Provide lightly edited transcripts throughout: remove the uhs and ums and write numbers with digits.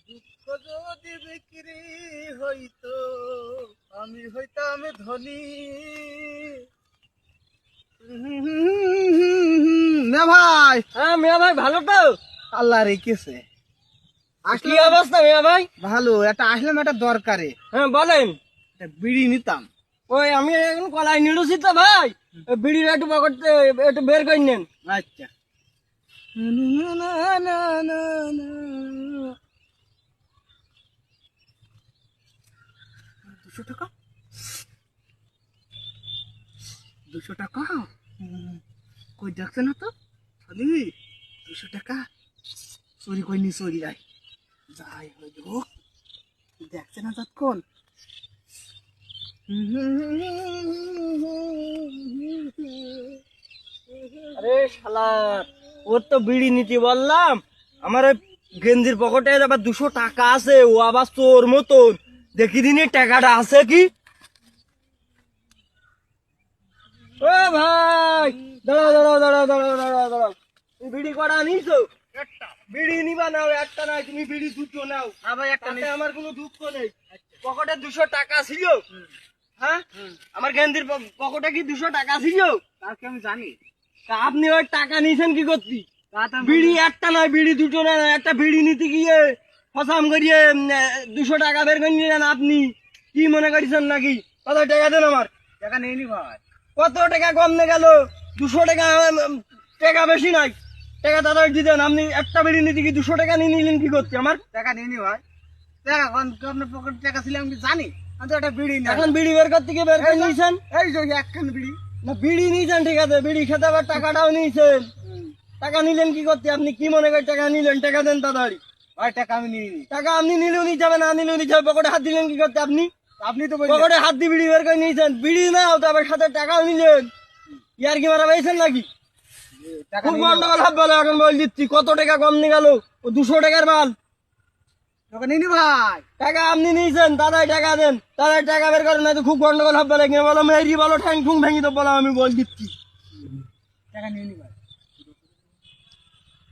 দুঃখ যদি বিক্রি হইতো আমি হইতাম ধনী। না ভাই, হ্যাঁ মিয়া ভাই, ভালো তো? আল্লাহ রেখেছে। কি অবস্থা মিয়া ভাই? ভালো, একটা আসলাম একটা দরকারে, হ্যাঁ বলেন। একটা বিড়ি নিতাম। ওই আমি এখন কলাই নিড়ুছি তো ভাই, ওই বিড়ির একটু পকেট একটু বের করে নেন। আচ্ছা। না, না, না, না। 200 টাকা, 200 টাকা। কই দেখছে না তো খালি 200 টাকা চুরি করিনি, চুরি যাই যাই হোক, দেখছে না তৎক্ষণ। আরে শালা, ওর তো বিড়ি নিতে বললাম, আমার ওই গেঞ্জির পকেটে আবার 200 টাকা আছে, ও আবার চোর মতন। দেখি দিনে টাকাটা আছে কি। ও ভাই, দাঁড়াও দাঁড়াও দাঁড়াও দাঁড়াও দাঁড়াও দাঁড়াও, তুমি বিড়ি কটা নিছো? বিড়ি নিবা নাও, একটা নাই, তুমি বিড়ি দুটো নাও। ভাই একটা তাতে আমার কোনো দুঃখ নেই। পকেটে 200 টাকা ছিল। হ্যাঁ, আমার গেঞ্জির পকেটে কি 200 টাকা ছিল? তাকে আমি জানি। তা আপনি ওই টাকা নিয়েছেন কি করতি? বিড়ি একটা নয়, বিড়ি দুটো নয়, একটা বিড়ি নিতে গিয়ে ফসাম করিয়ে 200 টাকা বের করে নিলেন। আপনি কি মনে করেছেন নাকি? কত টাকা দেন আমার? টাকা নেইনি ভাই। কত টাকা কম নে গেল? 200 টাকা, টাকা বেশি নাই, টাকা তাড়াতাড়ি দিতেন। আপনি একটা বিড়ি নিতে গিয়ে 200 টাকা নিয়ে নিলেন কি করতে আমার? টাকা নেইনি ভাই। টাকা আপনার পকেটে টাকা ছিল আমি জানি। আমি তো একটা বিড়ি না, এখন বিড়ি বের করতে গিয়ে বের করে নিয়েছেন? এই যে একখান বিড়ি। না বিড়ি নিয়েছেন ঠিক আছে, বিড়ি খেতে আবার টাকাটাও নিয়েছেন। টাকা নিলেন কি করতে? আপনি কি মনে করেন টাকা নিলেন? টাকা দেন তাড়াতাড়ি। ভাই টাকা আমি নিইনি। টাকা আপনি নিলেও নিতে হবে, না নিলেও নিতে হবে। পকেটে হাত দিলেন কি করতে আপনি? আপনি তো বললেন পকেটে হাত দিয়ে বিড়ি বের করে নিয়েছেন, বিড়ি নাও তো আবার সাথে টাকাও নিলেন। ইয়ার কি মারা পাইছেন নাকি? টাকা খুব নেইনি। গন্ডগোল হবে বলে এখন বল দিচ্ছি। কত টাকা কম নিয়ে গেল? ও 200 টাকার মাল। টাকা নেইনি ভাই। টাকা আপনি নিয়েছেন, দাদাই টাকা দেন, দাদাই টাকা বের করেন, না তো খুব গন্ডগোল হবে বলে। কিনা বলো মেরি বলো, ঠ্যাং ঠুং ভেঙে তো বলো, আমি বল দিচ্ছি। টাকা নেইনি ভাই।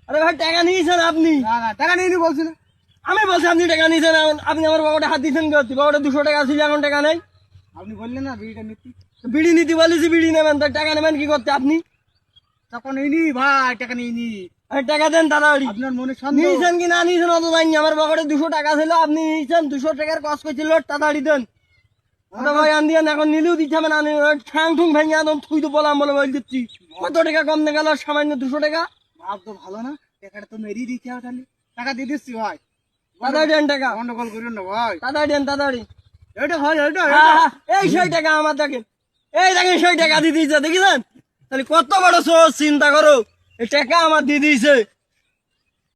আরে ভাই টাকা নিয়েছেন আপনি? না না, টাকা নেইনি বলছি না। আমি বলছি আপনি টাকা নিয়েছেন, আপনি আমার পকেটে হাত দিয়েছেন কি করতে? পকেটে 200 টাকা ছিল, এখন টাকা নেই। আপনি বললেন না বিড়িটা নিতি, বিড়ি নিতে বলেছি, বিড়ি নেবেন, তো টাকা নেবেন কি করতে আপনি? তখন নেইনি ভাই, টাকা নেইনি। আরে টাকা দেন তাড়াতাড়ি। আপনার মনে সন্দেহ। নিয়েছেন কি না নিয়েছেন অত জানি না। আমার পকেটে 200 টাকা ছিল, আপনি নিয়েছেন 200 টাকার কস করছিল, তাড়াতাড়ি দেন। ওটা ভাই আন দিয়েন, এখন নিলেও দিতে হবে, না নিলে ঠ্যাং ঠুং ভেঙে একদম থুই তো বলাম বলে বল দিচ্ছি। কত টাকা কম নিয়ে গেল? সামান্য 200 টাকা। ভাব তো ভালো না, টাকাটা তো মেরিয়ে দিতে হবে। তাহলে টাকা দিয়ে দিচ্ছি ভাই। তাড়াতাড়ি দেন টাকা, গন্ডগোল করিও না ভাই। তাড়াতাড়ি দেন তাড়াতাড়ি। এটা হয়, এটা হ্যাঁ, হ্যাঁ, এই সেই টাকা আমার দেখেন, এই দেখেন সেই টাকা দিয়ে দিয়েছে, দেখেছেন? তাহলে কত বড় সোচ, চিন্তা করো। এই টাকা আমার দিয়ে দিয়েছে।